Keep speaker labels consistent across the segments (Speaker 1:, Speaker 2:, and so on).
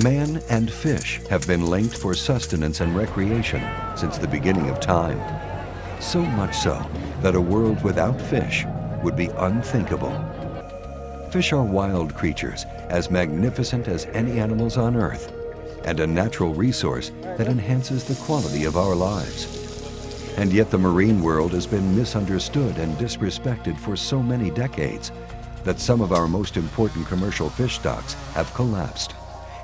Speaker 1: Man and fish have been linked for sustenance and recreation since the beginning of time. So much so that a world without fish would be unthinkable. Fish are wild creatures, as magnificent as any animals on Earth, and a natural resource that enhances the quality of our lives. And yet the marine world has been misunderstood and disrespected for so many decades that some of our most important commercial fish stocks have collapsed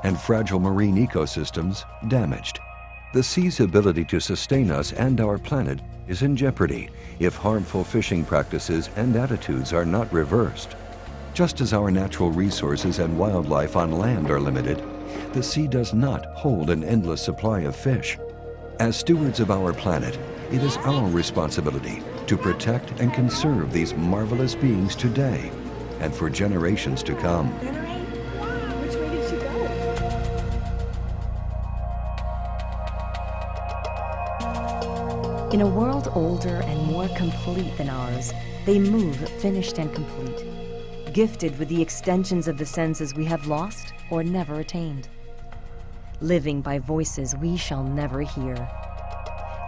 Speaker 1: and fragile marine ecosystems damaged. The sea's ability to sustain us and our planet is in jeopardy if harmful fishing practices and attitudes are not reversed. Just as our natural resources and wildlife on land are limited, the sea does not hold an endless supply of fish. As stewards of our planet, it is our responsibility to protect and conserve these marvelous beings today and for generations to come.
Speaker 2: Which way did she go?
Speaker 3: In a world older and more complete than ours, they move finished and complete, gifted with the extensions of the senses we have lost or never attained, living by voices we shall never hear.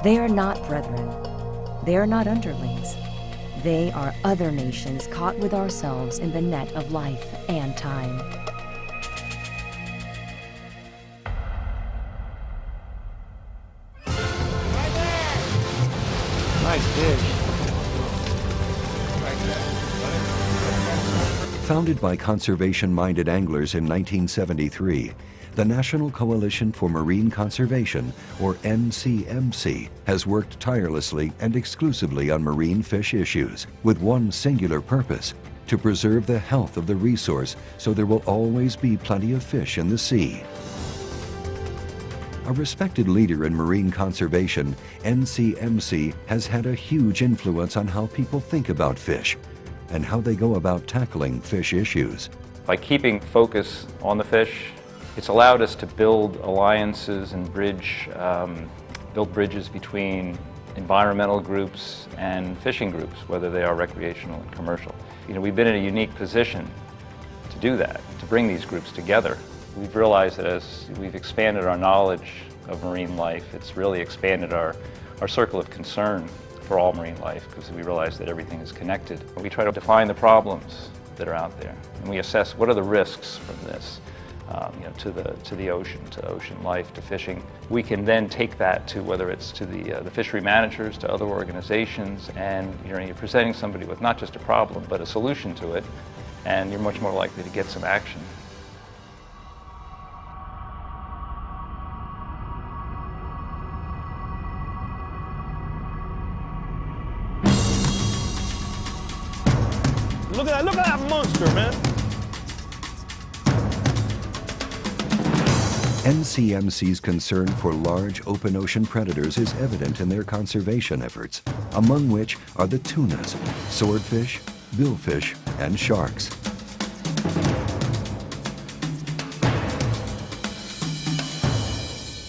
Speaker 3: They are not brethren. They are not underlings. They are other nations caught with ourselves in the net of life and time.
Speaker 4: Nice fish.
Speaker 1: Founded by conservation-minded anglers in 1973, the National Coalition for Marine Conservation, or NCMC, has worked tirelessly and exclusively on marine fish issues, with one singular purpose: to preserve the health of the resource so there will always be plenty of fish in the sea. A respected leader in marine conservation, NCMC has had a huge influence on how people think about fish and how they go about tackling fish issues.
Speaker 4: By keeping focus on the fish, it's allowed us to build alliances and build bridges between environmental groups and fishing groups, whether they are recreational and commercial. You know, we've been in a unique position to do that, to bring these groups together. We've realized that as we've expanded our knowledge of marine life, it's really expanded our circle of concern for all marine life, because we realize that everything is connected. We try to define the problems that are out there, and we assess what are the risks from this. To the ocean, to ocean life, to fishing. We can then take that to whether it's to the fishery managers, to other organizations, and you're presenting somebody with not just a problem but a solution to it, and you're much more likely to get some action.
Speaker 5: Look at that monster, man!
Speaker 1: NCMC's concern for large open ocean predators is evident in their conservation efforts, among which are the tunas, swordfish, billfish, and sharks.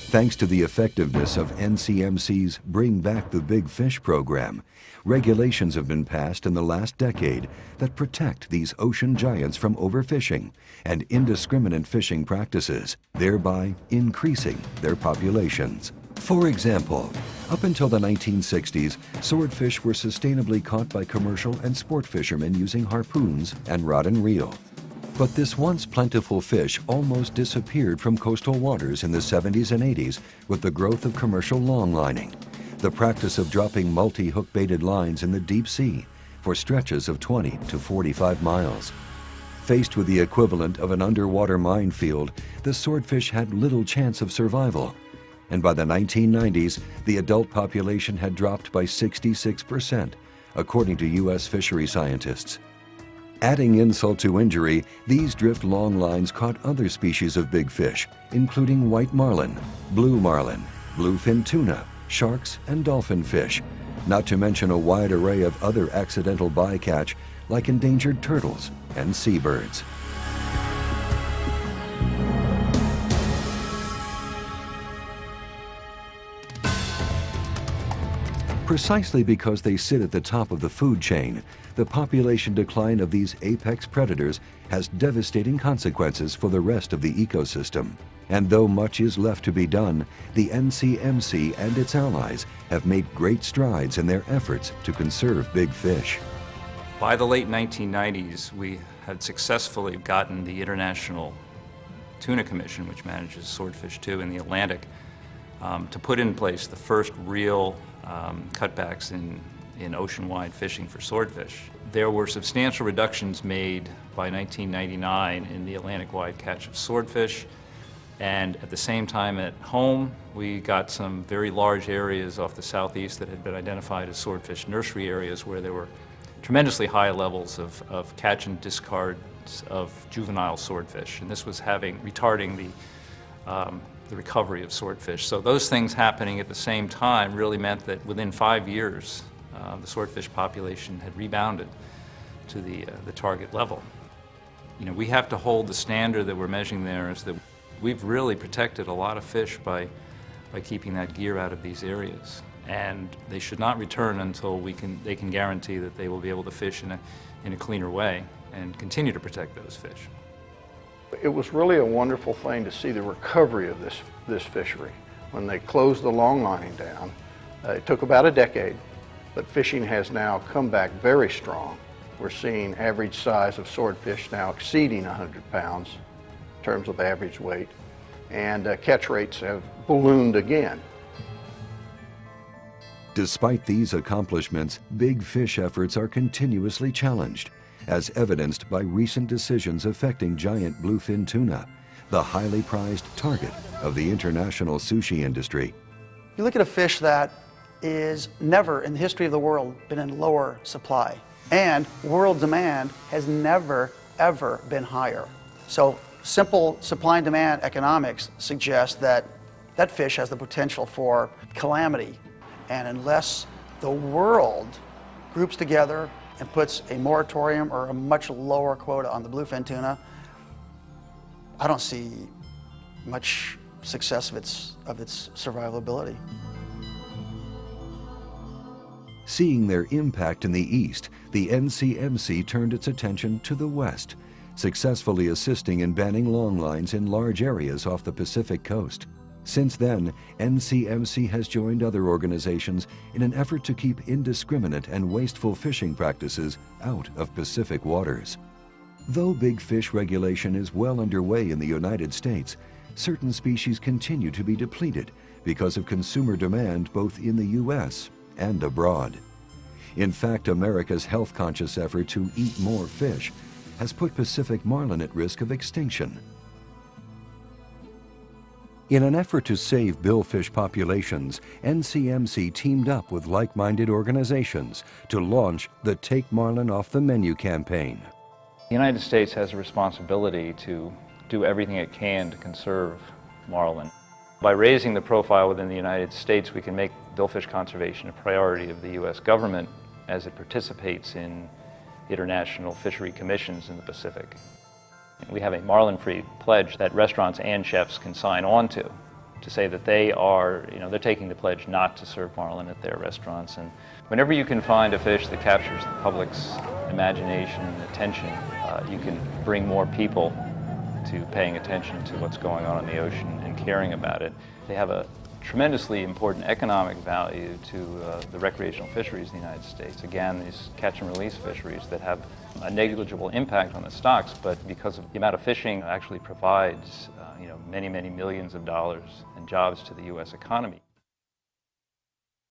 Speaker 1: Thanks to the effectiveness of NCMC's Bring Back the Big Fish program, regulations have been passed in the last decade that protect these ocean giants from overfishing and indiscriminate fishing practices, thereby increasing their populations. For example, up until the 1960s, swordfish were sustainably caught by commercial and sport fishermen using harpoons and rod and reel. But this once plentiful fish almost disappeared from coastal waters in the 70s and 80s with the growth of commercial longlining, the practice of dropping multi-hook baited lines in the deep sea for stretches of 20 to 45 miles. Faced with the equivalent of an underwater minefield, the swordfish had little chance of survival. And by the 1990s, the adult population had dropped by 66%, according to U.S. fishery scientists. Adding insult to injury, these drift longlines caught other species of big fish, including white marlin, bluefin tuna, sharks, and dolphin fish, not to mention a wide array of other accidental bycatch like endangered turtles and seabirds. Precisely because they sit at the top of the food chain, the population decline of these apex predators has devastating consequences for the rest of the ecosystem. And though much is left to be done, the NCMC and its allies have made great strides in their efforts to conserve big fish.
Speaker 4: By the late 1990s, we had successfully gotten the International Tuna Commission, which manages swordfish too in the Atlantic, to put in place the first real cutbacks in ocean-wide fishing for swordfish. There were substantial reductions made by 1999 in the Atlantic-wide catch of swordfish, and at the same time at home we got some very large areas off the southeast that had been identified as swordfish nursery areas where there were tremendously high levels of catch and discards of juvenile swordfish, and this was retarding the recovery of swordfish. So those things happening at the same time really meant that within 5 years the swordfish population had rebounded to the target level. You know, we have to hold the standard that we're measuring there is that we've really protected a lot of fish by keeping that gear out of these areas, and they should not return until they can guarantee that they will be able to fish in a cleaner way and continue to protect those fish.
Speaker 6: It was really a wonderful thing to see the recovery of this fishery. When they closed the long line down, it took about a decade, but fishing has now come back very strong. We're seeing average size of swordfish now exceeding 100 pounds in terms of average weight, and catch rates have ballooned again.
Speaker 1: Despite these accomplishments, big fish efforts are continuously challenged, as evidenced by recent decisions affecting giant bluefin tuna, the highly prized target of the international sushi industry.
Speaker 7: You look at a fish that is never in the history of the world been in lower supply, and world demand has never, ever been higher. So simple supply and demand economics suggest that that fish has the potential for calamity. And unless the world groups together and puts a moratorium or a much lower quota on the bluefin tuna, I don't see much success of its survivability.
Speaker 1: Seeing their impact in the east, the NCMC turned its attention to the west, successfully assisting in banning longlines in large areas off the Pacific coast. Since then, NCMC has joined other organizations in an effort to keep indiscriminate and wasteful fishing practices out of Pacific waters. Though big fish regulation is well underway in the United States, certain species continue to be depleted because of consumer demand both in the U.S. and abroad. In fact, America's health-conscious effort to eat more fish has put Pacific marlin at risk of extinction. In an effort to save billfish populations, NCMC teamed up with like-minded organizations to launch the Take Marlin Off the Menu campaign.
Speaker 4: The United States has a responsibility to do everything it can to conserve marlin. By raising the profile within the United States, we can make billfish conservation a priority of the U.S. government as it participates in international fishery commissions in the Pacific. We have a marlin-free pledge that restaurants and chefs can sign on to say that they're taking the pledge not to serve marlin at their restaurants. And whenever you can find a fish that captures the public's imagination and attention, you can bring more people to paying attention to what's going on in the ocean and caring about it. They have a tremendously important economic value to the recreational fisheries in the United States. Again, these catch and release fisheries that have a negligible impact on the stocks, but because of the amount of fishing, it actually provides many, many millions of dollars and jobs to the U.S. economy.